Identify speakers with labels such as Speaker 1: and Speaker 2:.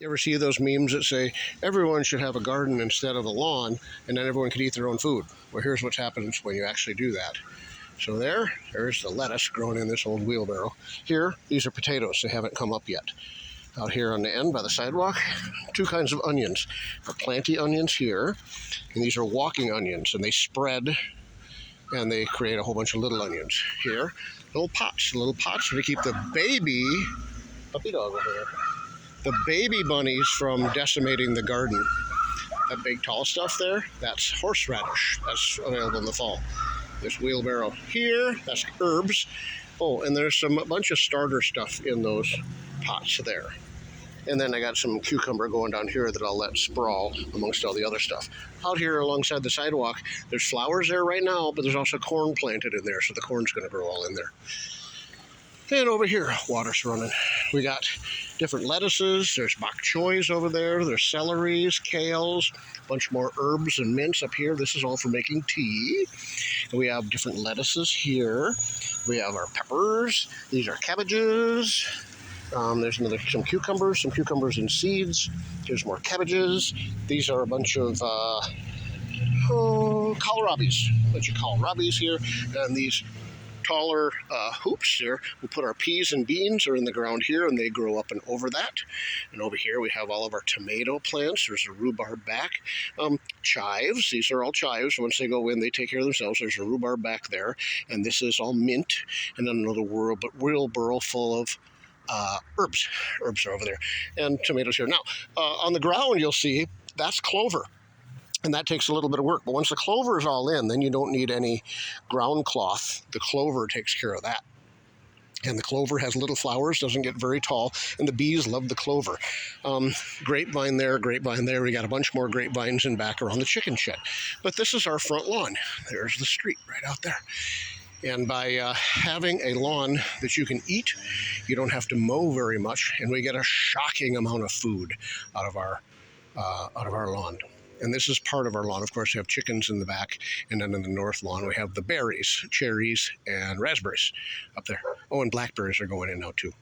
Speaker 1: You ever see those memes that say everyone should have a garden instead of a lawn, and then everyone could eat their own food? Well, here's what happens when you actually do that. So there's the lettuce growing in this old wheelbarrow. Here, these are potatoes. They haven't come up yet. Out here on the end by the sidewalk, two kinds of onions. Planty onions here, and these are walking onions, and they spread, and they create a whole bunch of little onions. Here, little pots to keep the baby puppy dog over there. The baby bunnies from decimating the garden. That big tall stuff there, that's horseradish. That's available in the fall. This wheelbarrow here, that's herbs. Oh, and there's a bunch of starter stuff in those pots there. And then I got some cucumber going down here that I'll let sprawl amongst all the other stuff. Out here alongside the sidewalk, there's flowers there right now, but there's also corn planted in there, so the corn's going to grow all in there. And over here, water's running. We got different lettuces. There's bok choys over there. There's celeries, kales, a bunch more herbs and mints up here. This is all for making tea. And we have different lettuces here. We have our peppers. These are cabbages. There's some cucumbers and seeds. Here's more cabbages. These are a bunch of kohlrabis. A bunch of kohlrabis here. And these taller hoops here. We put our peas and beans are in the ground here, and they grow up and over that. And over here we have all of our tomato plants. There's a rhubarb back. Chives. These are all chives. Once they go in, they take care of themselves. There's a rhubarb back there, and this is all mint. And then another wheelbarrow full of herbs. Herbs are over there, and tomatoes here. Now, on the ground, you'll see that's clover. And that takes a little bit of work. But once the clover is all in, then you don't need any ground cloth. The clover takes care of that. And the clover has little flowers, doesn't get very tall, and the bees love the clover. Grapevine there. We got a bunch more grapevines in back around the chicken shed. But this is our front lawn. There's the street right out there. And by having a lawn that you can eat, you don't have to mow very much, and we get a shocking amount of food out of our lawn. And this is part of our lawn. Of course, we have chickens in the back, and then in the north lawn, we have the berries, cherries, and raspberries up there. Oh, and blackberries are going in now, too.